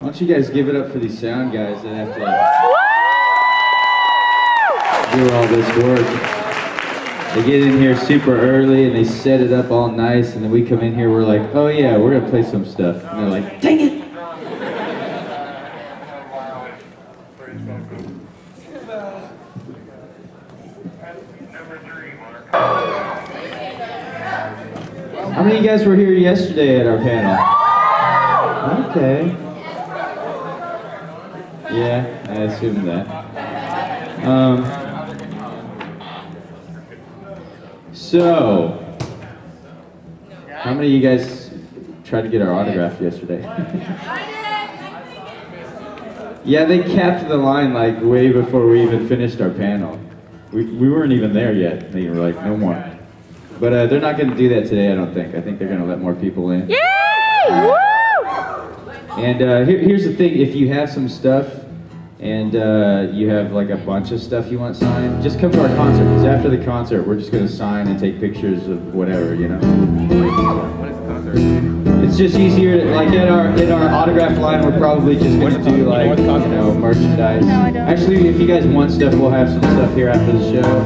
Why don't you guys give it up for these sound guys that have to do all this work. They get in here super early and they set it up all nice, and then we come in here, we're like, oh yeah, we're gonna play some stuff. And they're like, dang it! How many of you guys were here yesterday at our panel? Okay. Yeah, I assumed that. So, how many of you guys tried to get our autograph yesterday? Yeah, they capped the line like way before we even finished our panel. We weren't even there yet. They were like, no more. But they're not going to do that today, I don't think. I think they're going to let more people in. Yay! Woo! And here's the thing, if you have some stuff and you have like a bunch of stuff you want signed, just come to our concert, because after the concert we're just going to sign and take pictures of whatever, you know? What is the concert? It's just easier, like in our autograph line we're probably just going to do like, you know, merchandise. No, I don't. Actually, if you guys want stuff, we'll have some stuff here after the show.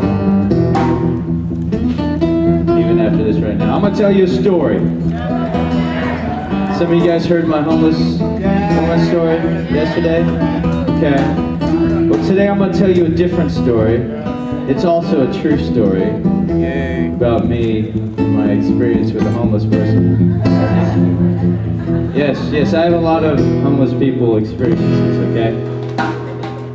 Even after this right now. I'm going to tell you a story. Some of you guys heard my homeless story yesterday? Okay. Well, today I'm going to tell you a different story. It's also a true story about me and my experience with a homeless person. Yes, I have a lot of homeless people experiences, okay?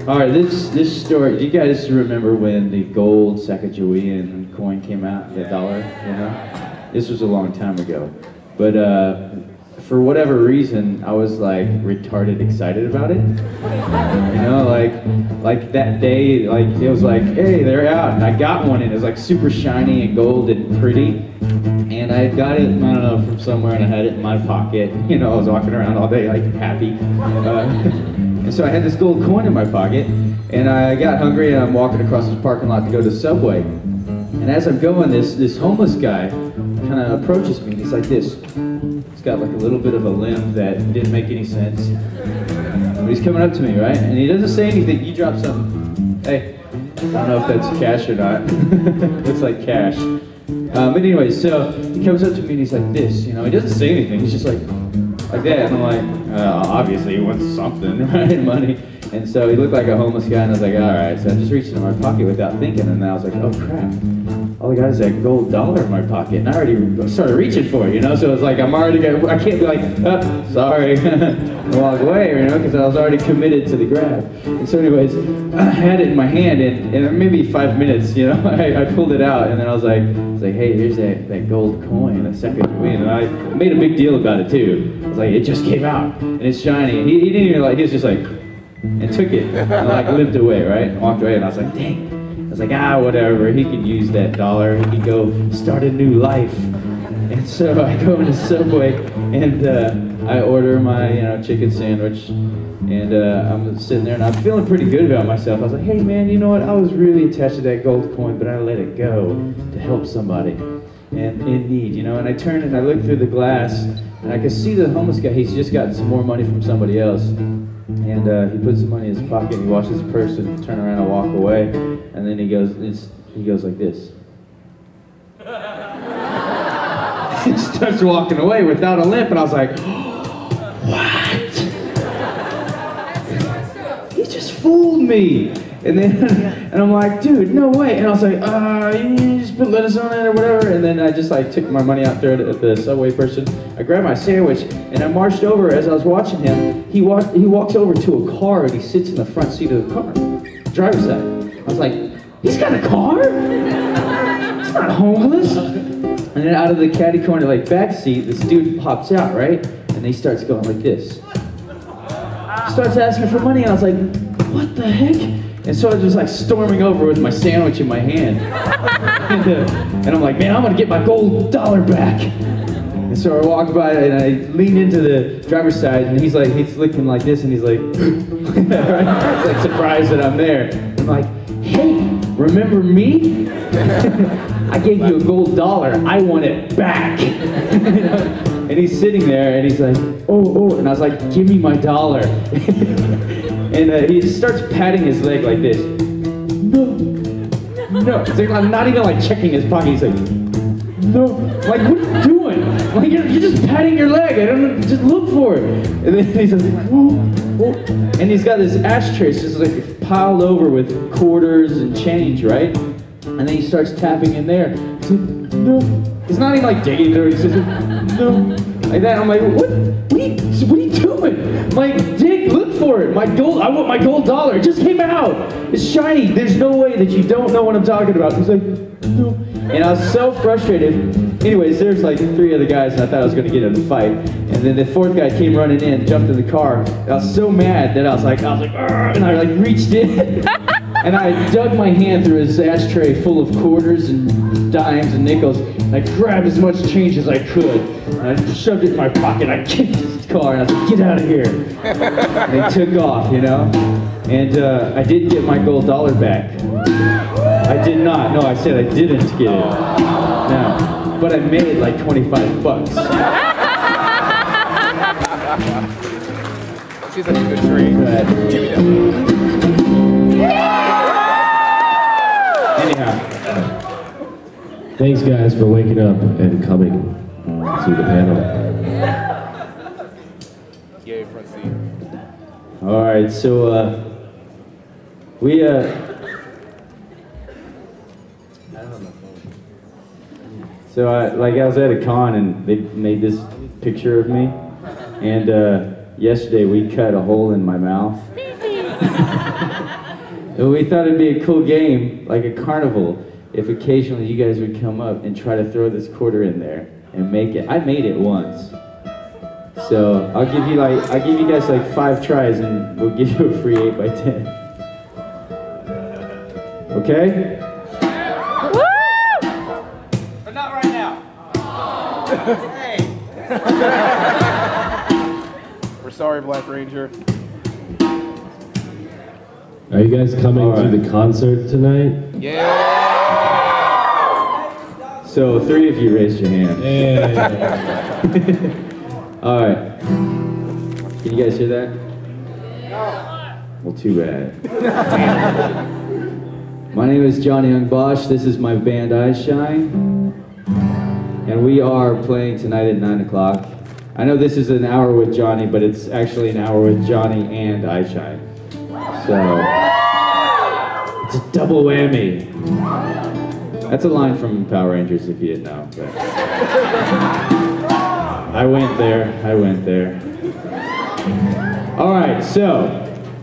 Alright, this story, do you guys remember when the gold Sacagawean coin came out, the dollar, you know? This was a long time ago. But for whatever reason, I was like retarded excited about it. You know, like that day, like it was like, hey, they're out, and I got one, and it was like super shiny and gold and pretty. And I got it, I don't know, from somewhere, and I had it in my pocket. You know, I was walking around all day like happy. And so I had this gold coin in my pocket, and I got hungry, and I'm walking across this parking lot to go to Subway. And as I'm going, this homeless guy kind of approaches me, and he's like this. He's got like a little bit of a limp that didn't make any sense. But he's coming up to me, right? And he doesn't say anything. You drop something. Hey, I don't know if that's cash or not. Looks like cash. But anyway, so he comes up to me and he's like this, you know, he doesn't say anything, he's just like that, and I'm like, obviously he wants something, right, money, and so he looked like a homeless guy, and I was like, alright, so I just reached into my pocket without thinking, and then I was like, oh crap, all I got is that gold dollar in my pocket, and I already started reaching for it, you know, so it's like, I can't be like, oh, sorry, walk away, you know, because I was already committed to the grab. And so anyways, I had it in my hand, and maybe 5 minutes, you know, I pulled it out, and then I was like, hey, here's that gold coin, a Sacagawean, and I made a big deal about it too. I was like, it just came out, and it's shiny, and he didn't even like, he was just like, and took it, and like limped away, right, and walked away, and I was like, dang. I was like, whatever, he could use that dollar, he could go start a new life. And so I go into Subway, and I order my, you know, chicken sandwich, and I'm sitting there, and I'm feeling pretty good about myself. I was like, hey man, you know what, I was really attached to that gold coin, but I let it go to help somebody and in need, you know, and I turned and I looked through the glass, and I could see the homeless guy, he's just gotten some more money from somebody else, and he puts the money in his pocket, and he watches the person turn around and walk away, and then he goes like this. He starts walking away without a limp, and I was like, what? He just fooled me. And then, and I'm like, dude, no way. And I was like, you just put lettuce on it or whatever. And then I just like took my money out there at the Subway person. I grabbed my sandwich, and I marched over. As I was watching him, he walks over to a car, and he sits in the front seat of the car, driver's side. I was like, he's got a car? He's not homeless. And then out of the caddy corner, like back seat, this dude pops out, right? And he starts going like this. Starts asking for money, and I was like, what the heck? And so I was just like storming over with my sandwich in my hand. And I'm like, man, I'm gonna get my gold dollar back. And so I walked by, and I leaned into the driver's side, and he's looking like this, and he's like, right? He's like surprised that I'm there. I'm like, hey, remember me? I gave you a gold dollar, I want it back. And And he's sitting there, and he's like, oh, and I was like, give me my dollar. And he just starts patting his leg like this. No. It's like, I'm not even like checking his pocket. He's like, no. I'm like, what are you doing? I'm like, you're just patting your leg. I don't know, just look for it. And then he's like, whoa. And he's got this ashtray just like piled over with quarters and change, right? And then he starts tapping in there. He's like, no. It's not even like digging through it. He says, no. Like that. I'm like, what are you doing? I'm like, dig, look for it. I want my gold dollar. It just came out. It's shiny. There's no way that you don't know what I'm talking about. He's like, no. And I was so frustrated. Anyways, there's like 3 other guys, and I thought I was going to get in a fight. And then the 4th guy came running in, jumped in the car. And I was so mad that I was like, and I like reached in. And I dug my hand through his ashtray full of quarters and dimes and nickels. And I grabbed as much change as I could. And I shoved it in my pocket. I kicked his car and I was like, get out of here. And they took off, you know? And I did get my gold dollar back. I did not. No, I said I didn't get it. No. But I made like 25 bucks. Seems like a good trade. Give me that. Anyhow. Thanks, guys, for waking up and coming to the panel. Yay, front seat. All right, so So I was at a con and they made this picture of me, and yesterday we cut a hole in my mouth. And we thought it'd be a cool game, like a carnival, if occasionally you guys would come up and try to throw this quarter in there and make it. I made it once. So I'll give you guys like 5 tries and we'll give you a free 8x10. Okay? But not right now. Hey. We're sorry, Black Ranger. Are you guys coming to the concert tonight? Yeah. So 3 of you raised your hand. Yeah. All right. Can you guys hear that? No. Well, too bad. My name is Yong Bosch. This is my band Iceland, and we are playing tonight at 9 o'clock. I know this is an hour with Johnny, but it's actually an hour with Johnny and Iceland. So it's a double whammy. That's a line from Power Rangers, if you didn't know. But I went there. All right, so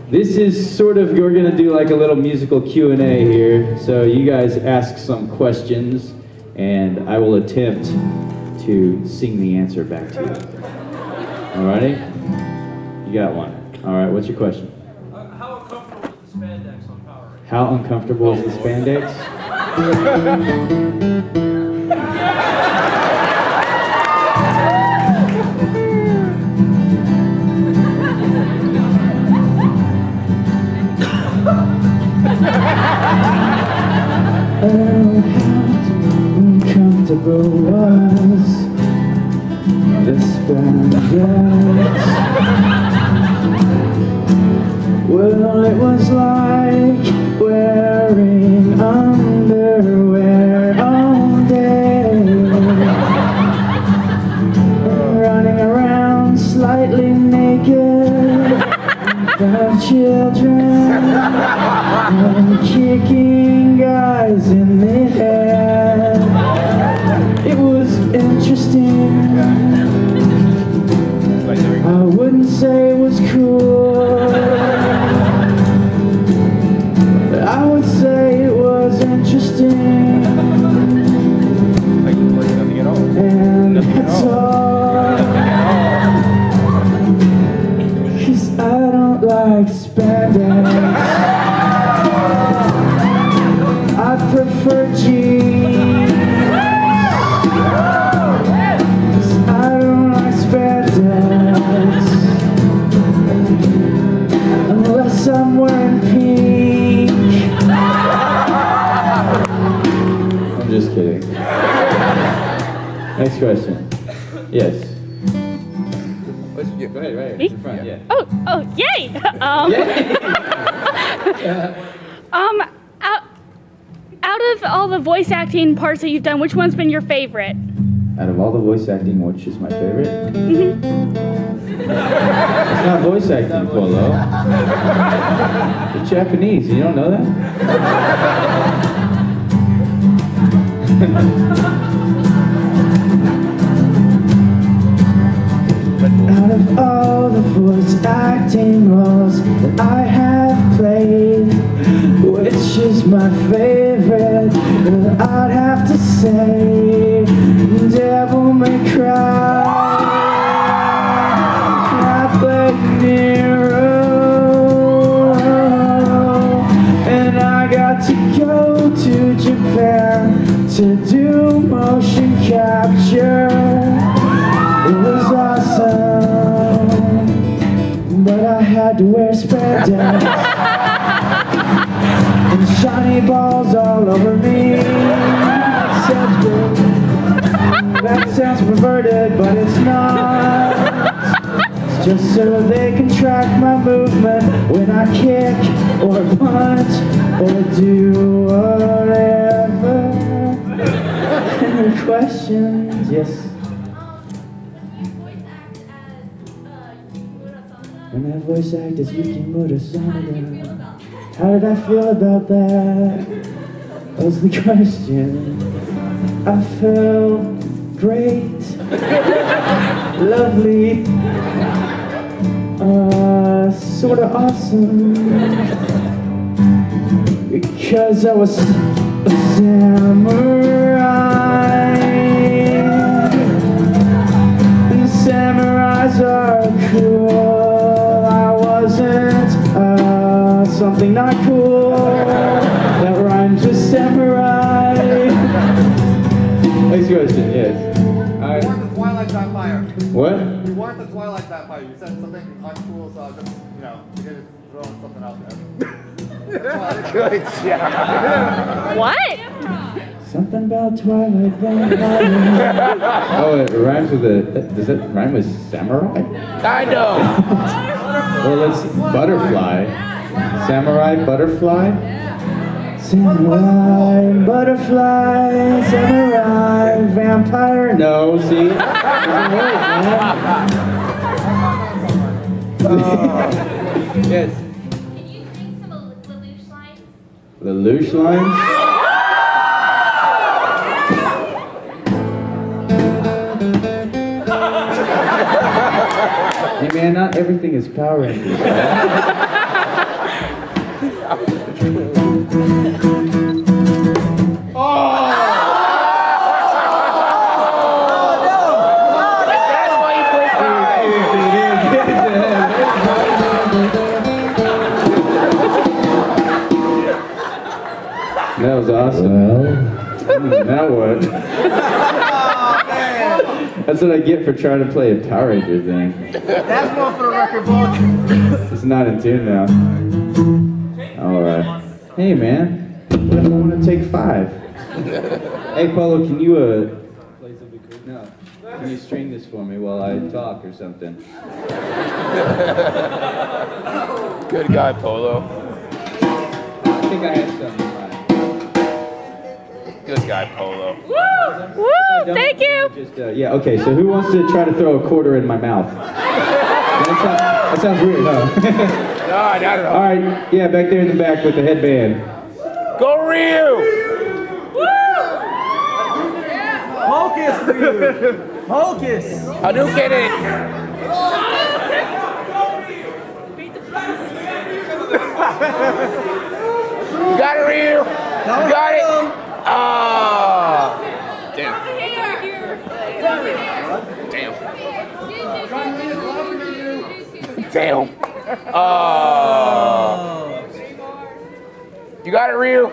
this is sort of, we're gonna do like a little musical Q&A here. So you guys ask some questions, and I will attempt to sing the answer back to you. Alrighty? You got one. All right, what's your question? How uncomfortable is the spandex on Power Rangers? How uncomfortable is the spandex? Oh, how uncomfortable was the spandex? Well, it was like wearing underwear all day and running around slightly naked without children and kicking guys in the head. It was interesting. I wouldn't say it was cool, but I would say it was interesting. And that's all. 'Cause I don't like spandex. I prefer jeans. 'Cause I don't like spandex unless I'm wearing pink. I'm just kidding. Next question. Yes. go ahead, right Me? in front, yeah. Oh, yay! Out of all the voice acting parts that you've done, which one's been your favorite? Out of all the voice acting, which is my favorite? Mm-hmm. It's not voice acting, Polo. It's Japanese, you don't know that? Out of all the voice acting roles that I have played, which is my favorite? I'd have to say Devil May Cry. I played Nero, and I got to go to Japan to do motion capture. It was awesome, but I had to wear spandex and shiny balls all over me. Sounds good. That sounds perverted, but it's not. It's just so they can track my movement when I kick or punch or do whatever. Any questions? Yes. When I voice act as Yukimura Sanada, how did I feel about that? Was the question. I felt great, lovely, sorta awesome, because I was a samurai. And samurais are cool. Something not cool that rhymes with samurai. Next question, yes. You weren't the Twilight Vampire. What? You weren't the Twilight Vampire. You said something uncool, so I was just, you did throw something out there. Good job. What? Something about Twilight Vampire. Oh, it rhymes with does it rhyme with samurai? I know. Well, let's butterfly. Samurai butterfly? Samurai butterfly, samurai vampire. No, see? Yes. Can you sing some Lelouch lines? Lelouch lines? Hey man, not everything is Power Rangers. That was awesome. Well, now what? That's what I get for trying to play a Power Ranger thing. That's one for the record book. It's not in tune now. Alright. Hey man, what if I want to take 5? Hey Polo, can you play something cool? No. Can you string this for me while I talk or something? Good guy, Polo. I think I have something in mind. Good guy, Polo. Woo! Thank you! Just, yeah, okay, so who wants to try to throw a quarter in my mouth? That sounds weird, huh? No, not at all. Alright, yeah, back there in the back with the headband. Go Ryu! Focus, dude. Focus. Hadouken it! You got it, Ryu! You got it! Ah! Damn. Damn. Damn. Oh. You got it, Ryu?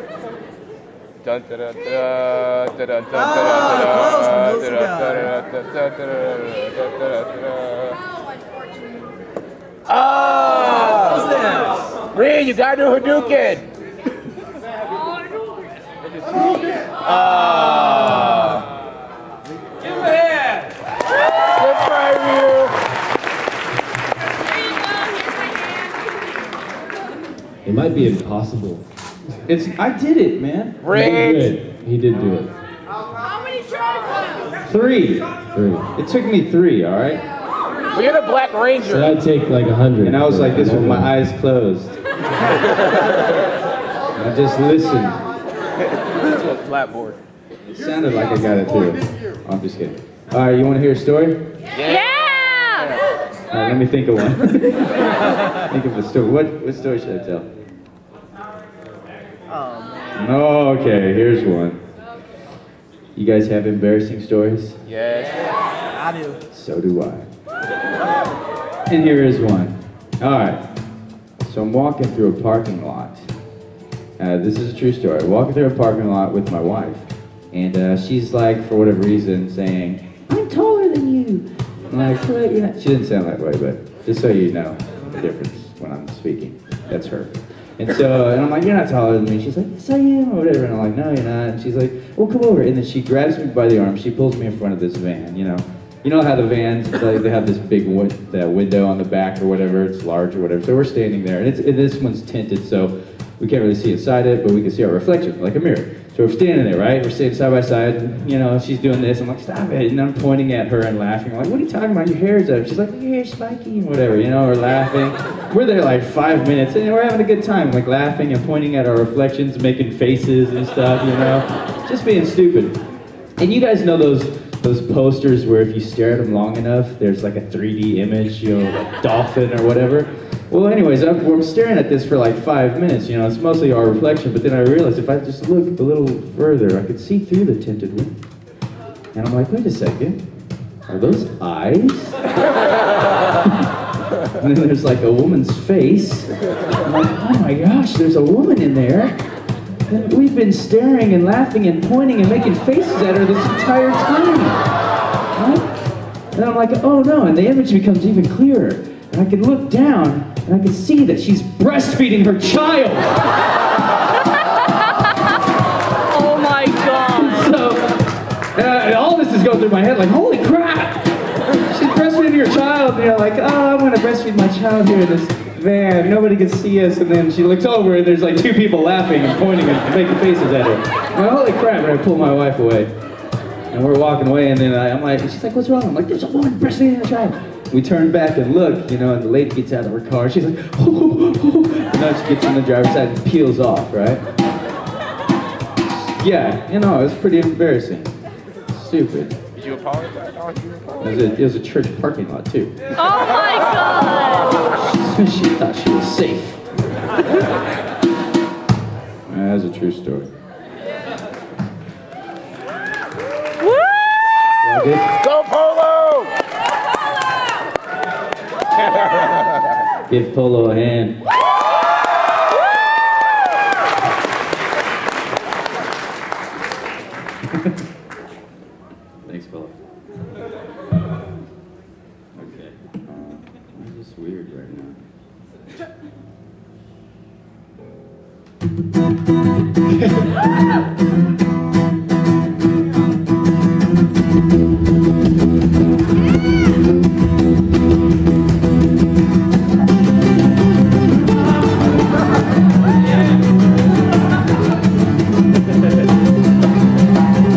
Dun, da, da, da, da, da, da, Ah! Ryu, you gotta do Hadouken! Ah! Give him a hand! Good try, Ryu! It might be impossible. I did it, man. He Rigged. did. He did do it. How many tries? 3. 3. It took me 3, all right? Well, you're the Black Ranger. So that'd take like 100. And I was like this with my eyes closed. I just listened. Flatboard. It sounded like I got it through. Oh, I'm just kidding. All right, you want to hear a story? Yeah! All right, let me think of one. Think of a story. What story should I tell? Oh, okay, here's one. You guys have embarrassing stories? Yes. I do. So do I. And here is one. All right. So I'm walking through a parking lot. This is a true story. Walking through a parking lot with my wife. And she's like, for whatever reason, saying, I'm taller than you. I'm like, well, you know. She didn't sound that way, but just so you know the difference when I'm speaking. That's her. And so, and I'm like, you're not taller than me. She's like, yes, I am, or whatever. And I'm like, no, you're not. And she's like, well, come over. And then she grabs me by the arm. She pulls me in front of this van, you know. You know how the vans, like, they have this big window on the back or whatever. It's large or whatever. So we're standing there. And this one's tinted, so we can't really see inside it, but we can see our reflection, like a mirror. So we're standing there, right? We're standing side by side, and, you know, she's doing this. I'm like, stop it. And I'm pointing at her and laughing. I'm like, what are you talking about? Your hair's up. She's like, your hair's spiky and whatever, you know, we're laughing. We're there like 5 minutes, and we're having a good time, like laughing and pointing at our reflections, making faces and stuff, you know, just being stupid. And you guys know those posters where if you stare at them long enough, there's like a 3D image, you know, a dolphin or whatever. Well, anyways, I'm staring at this for like 5 minutes, you know, it's mostly our reflection, but then I realized if I just look a little further, I could see through the tinted window. And I'm like, wait a second, are those eyes? And then there's like a woman's face. I'm like, oh my gosh, there's a woman in there. And we've been staring and laughing and pointing and making faces at her this entire time. Right? And I'm like, oh no, and the image becomes even clearer. And I can look down and I can see that she's breastfeeding her child. Oh my god. So, all this is going through my head like, holy crap! She's breastfeeding her child, and you're like, oh, I'm gonna breastfeed my child here in this van. Nobody can see us, and then she looks over and there's like 2 people laughing and pointing and making faces at her. I'm like, holy crap, and I pull my wife away. And we're walking away, and then I'm like, she's like, what's wrong? I'm like, there's a woman breastfeeding her child. We turn back and look, you know, and the lady gets out of her car. She's like, oh, oh. And then she gets on the driver's side and peels off, right? Yeah, you know, it was pretty embarrassing. Stupid. Did you apologize? It was a church parking lot, too. Oh my god. She thought she was safe. That's a true story. Woo! Y'all good? Go Polo! Give Polo a hand. Thanks, Polo. Okay. I'm just weird right now.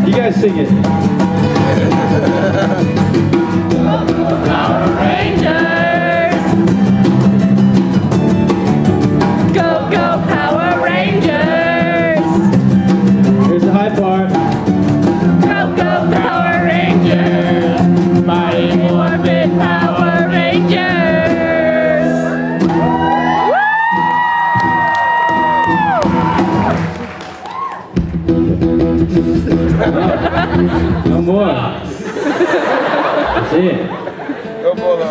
You guys sing it. Power Rangers! Go, go, Power Rangers! Here's the high part. Go, go, Power Rangers! Mighty Morphin Power Rangers! No more. That's it. Go Polo!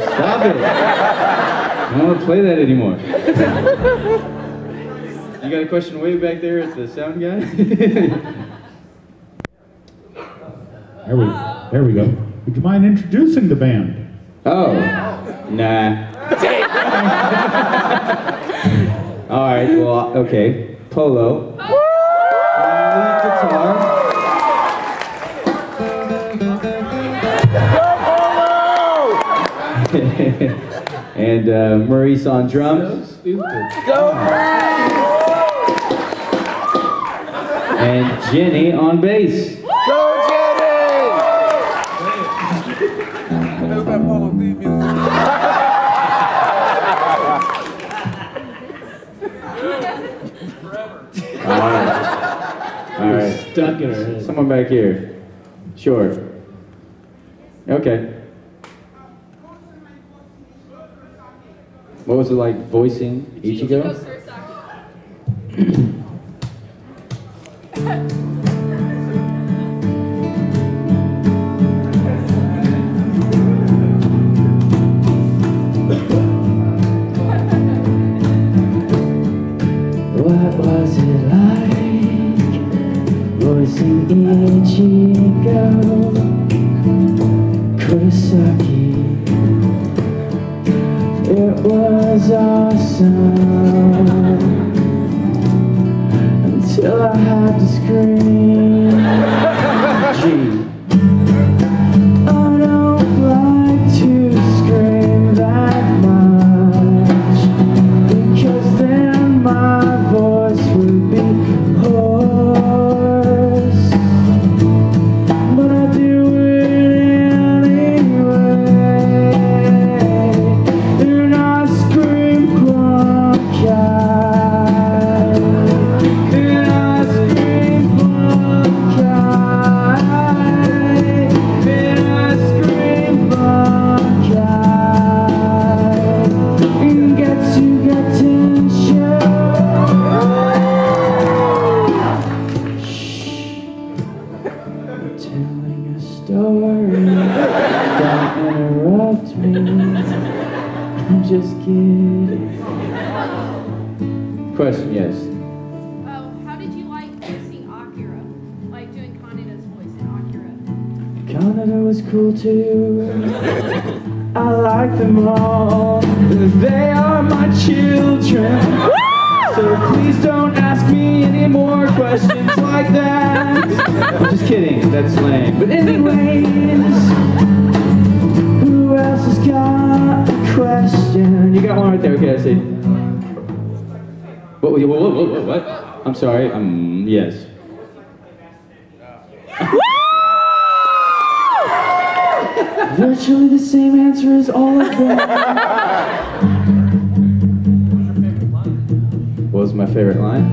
Stop it. I don't want to play that anymore. You got a question way back there at the sound guy? There we go. Would you mind introducing the band? Oh, nah. All right, well, okay. Polo. Lead guitar. And Maurice on drums. Go! And Jenny on bass. Go, Jenny! All right. Stuck in her head. Someone back here. Sure. Okay. What was it like voicing Ichigo? What was it like voicing Ichigo? Kurosaki. It was awesome until I had to scream. Gee, I don't like to scream that much because then my voice would be hoarse. But I do it anyway. And I scream punk-eyed. And I scream punk-eyed. And I scream punk-eyed. And gets you attention. Telling a story. Don't interrupt me. I'm just kidding. Question, yes. How did you like voicing Akira? Like doing Kaneda's voice in Akira? Canada was cool too. I like them all. They are my children. So please don't ask me any more questions like that. I'm just kidding, that's lame. But anyways, who else has got a question? You got one right there, okay, I see. What? I'm sorry, yes. Virtually the same answer as all of them. What was my favorite line?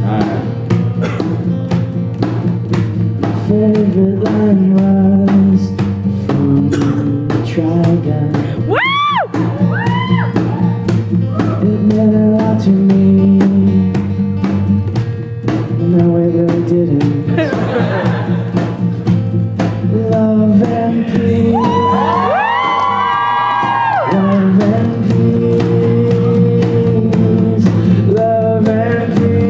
Alright. My favorite line was from Trigun. It meant a lot to me. No, it really didn't. Love and peace. Love and peace. Love and peace.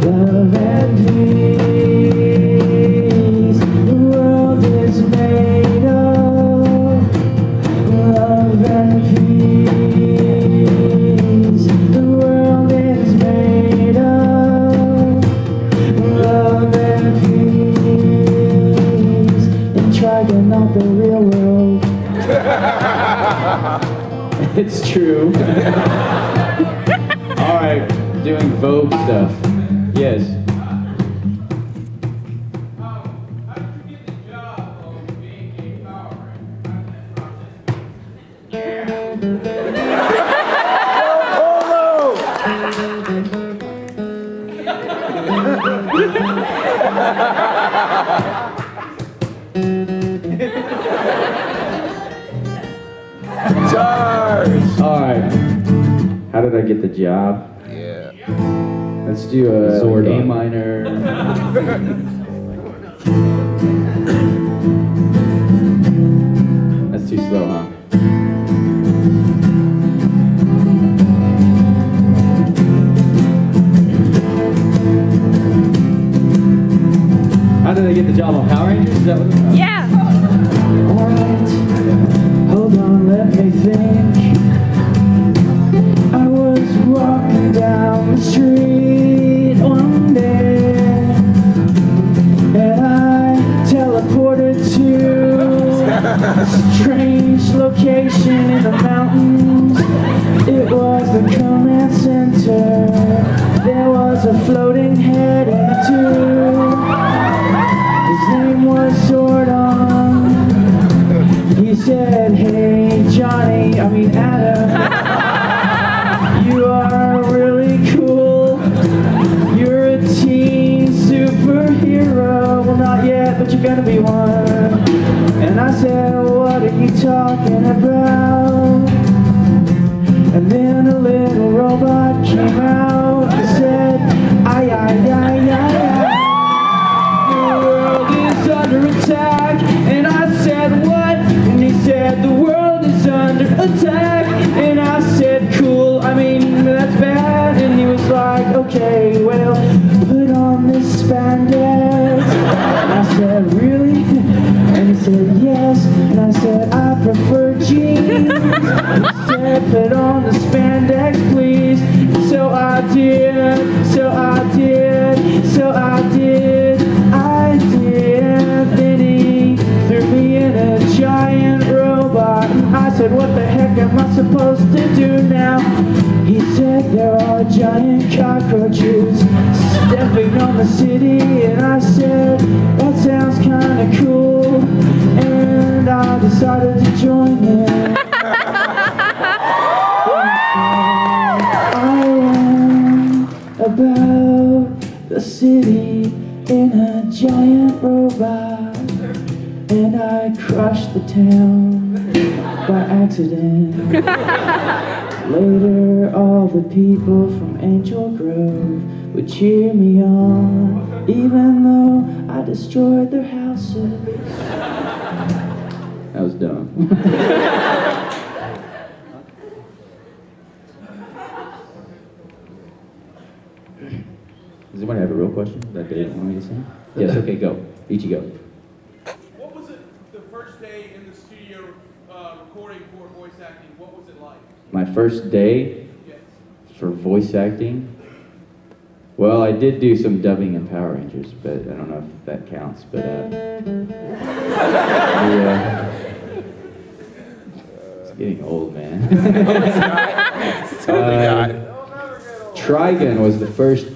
Love and peace. The world is made of love and peace. The world is made of love and peace. And try to not the real world. It's true. Alright, doing Vogue stuff. Yes. Charge! Alright. How did I get the job? Yeah. Let's do a Zordon. A minor. That's too slow, huh? How did I get the job on Power Rangers? Is that what it's Yeah. Alright, hold on, let me think. I was walking down the street one day location in the mountains. It was the command center. There was a floating head in a tube. His name was Zordon. He said, "Hey Johnny, Adam, you are really cool. You're a teen superhero. Well, not yet, but you're gonna be one." And I said, "What are you talking about?" And then a little robot came out and said, "Ay, ay, ay, ay, ay. The world is under attack." And I said, "What?" And he said, "The world is under attack." And I said, "Cool, that's bad." And he was like, "Okay, well, put on this spandex." And I said, "Really?" And he said, "Yes." And I said, "I prefer jeans." He said, "Put on the spandex, please." So I did, so I did, so I did, I did. Then he threw me in a giant robot. And I said, "What the heck am I supposed to do now?" He said, "There are giant cockroaches stepping on the city." And I said, "That sounds kinda cool." And I decided to join him. I learned about the city in a giant robot, and I crushed the town by accident. Later, all the people from Angel Grove would cheer me on, even though I destroyed their houses. That was dumb. Does anyone have a real question that they didn't want me to say? Yes, okay, go. Ichi, go. What was it the first day in the studio recording for voice acting? What was it like? My first day Yes. for voice acting? Well, I did do some dubbing in Power Rangers, but I don't know if that counts, but it's getting old, man. Trigun was the first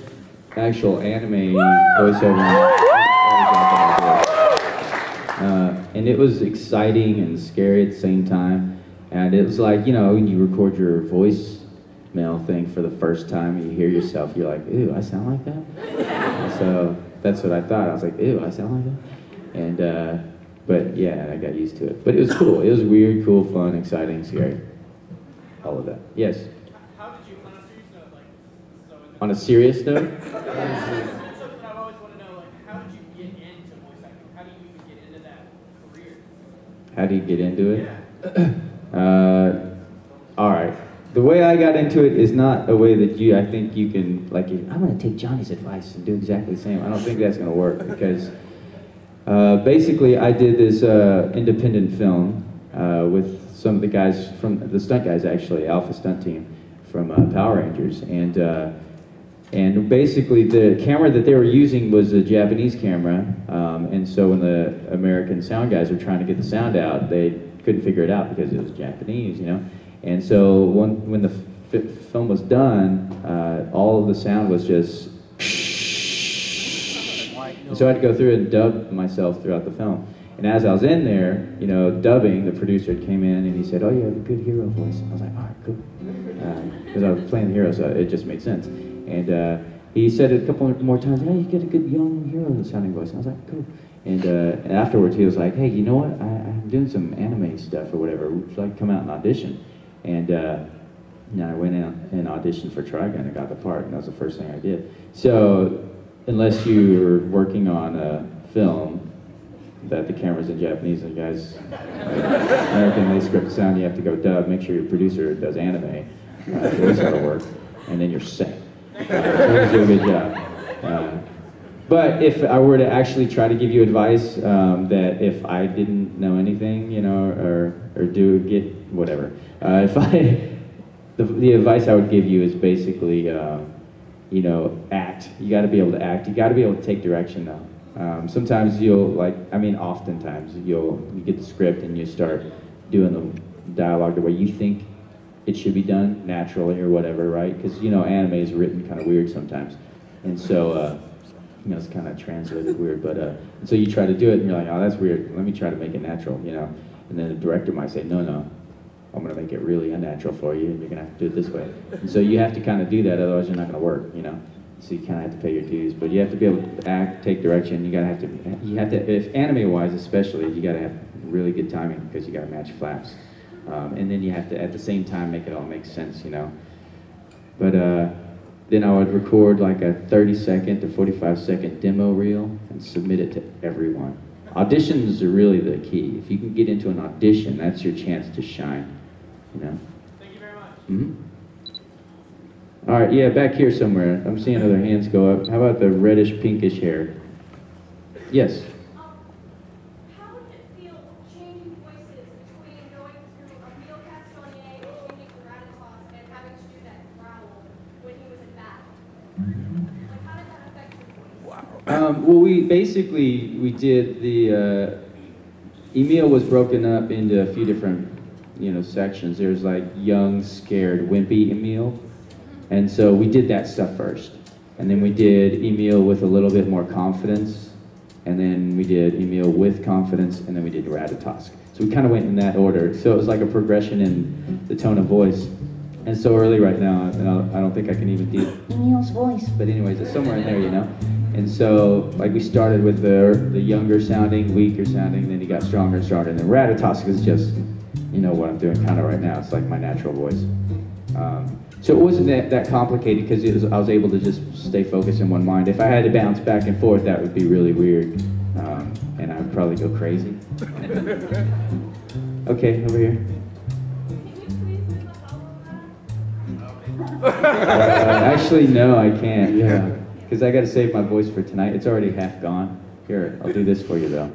actual anime voiceover. And it was exciting and scary at the same time. And it was like, when you record your voicemail thing for the first time and you hear yourself, you're like, "Ew, I sound like that?" So that's what I thought. I was like, "Ew, I sound like that?" And, but yeah, I got used to it. But it was cool. It was weird, cool, fun, exciting, scary. All of that. Yes? How did you, on a serious note, On a serious note? That's something I've always wanted to know, how did you get into voice acting? How do you even get into that career? How do you get into it? Yeah. All right. The way I got into it is not a way that I think you can, I'm going to take Johnny's advice and do exactly the same. I don't think that's going to work because basically I did this independent film with some of the guys the stunt guys actually, Alpha Stunt Team from Power Rangers. And basically the camera that they were using was a Japanese camera. And so when the American sound guys were trying to get the sound out, they couldn't figure it out because it was Japanese, And so when the film was done, all of the sound was just. And so I had to go through and dub myself throughout the film. And as I was in there, dubbing, the producer came in and he said, "Oh, you have a good hero voice." And I was like, "All right, cool." Because I was playing the hero, so it just made sense. And he said it a couple more times, "Hey, you get a good young hero sounding voice." And I was like, "Cool." And afterwards he was like, "Hey, you know what? I'm doing some anime stuff or whatever. Would you like to come out and audition?" And I went out and auditioned for Trigun and got the part, and that was the first thing I did. So unless you're working on a film that the camera's in Japanese and guys, American, they script the sound, you have to go dub, make sure your producer does anime, voice how to work, and then you're set. So you do a good job. But if I were to actually try to give you advice, that if I didn't know anything, or whatever, the advice I would give you is basically, act. You got to be able to act. You got to be able to take direction though. Sometimes oftentimes you get the script and you start doing the dialogue the way you think it should be done, naturally or whatever, right? Because, you know, anime is written kind of weird sometimes. And so, you know, it's kind of translated weird, but, and so you try to do it and you're like, oh, that's weird, let me try to make it natural, you know? And then the director might say, no, no, I'm gonna make it really unnatural for you and you're gonna have to do it this way. And so you have to kind of do that, otherwise you're not gonna work, you know? So you kind of have to pay your dues, but you have to be able to act, take direction, you have to, if anime-wise especially, you gotta have really good timing because you gotta match flaps. And then you have to, at the same time, make it all make sense, you know? But then I would record like a 30-second to 45-second demo reel and submit it to everyone. Auditions are really the key. If you can get into an audition, that's your chance to shine, you know? Thank you very much. Mm-hmm. All right, yeah, back here somewhere. I'm seeing other hands go up. How about the reddish, pinkish hair? Yes? How would it feel changing voices between going through a real Castonier and changing to Raditos and having to do that growl when he was in battle? Like, how did that affect your voice? Well, we did the, Emil was broken up into a few different, you know, sections. There's like young, scared, wimpy Emil. And so we did that stuff first. And then we did Emil with a little bit more confidence. And then we did Emil with confidence, and then we did Ratatosk. So we kind of went in that order. So it was like a progression in the tone of voice. And so early right now, and I don't think I can even do Emil's voice. But anyways, it's somewhere in there, you know? And so, like, we started with the younger sounding, weaker sounding, then he got stronger and stronger. And then Ratatosk is just, you know what I'm doing kind of right now. It's like my natural voice. So it wasn't that complicated because I was able to just stay focused in one mind. If I had to bounce back and forth, that would be really weird. And I would probably go crazy. Okay, over here. Actually, no, I can't, yeah. Because I got to save my voice for tonight. It's already half gone. Here, I'll do this for you, though.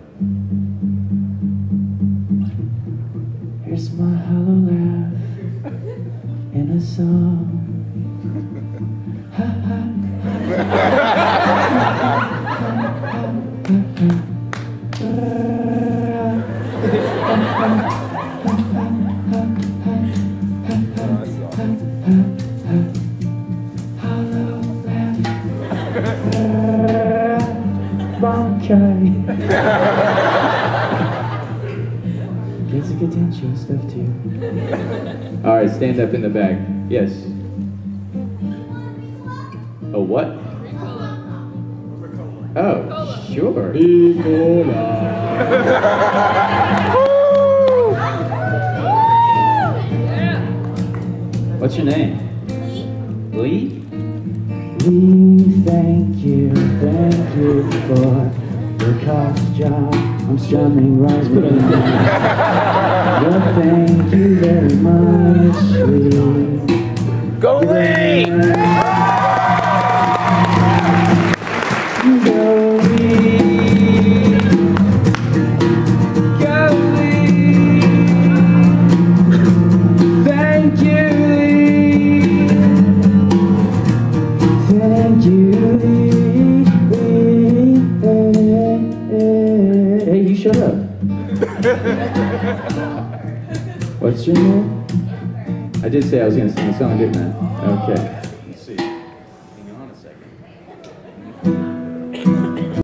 Here's my hollow laugh in a song. Ha, ha, Gets a potential stuff too. All right, stand up in the back. Yes. A what? Oh, sure. What's your name? Lee? Lee, thank you for your cost job. I'm strumming raspberry. Well, thank you very much, Lee. Go Lee! Go Lee! Go Lee! Thank you, Lee! Thank you, Lee! Hey, you shut up. What's your name? I did say I was going to sing a song, didn't I? Okay.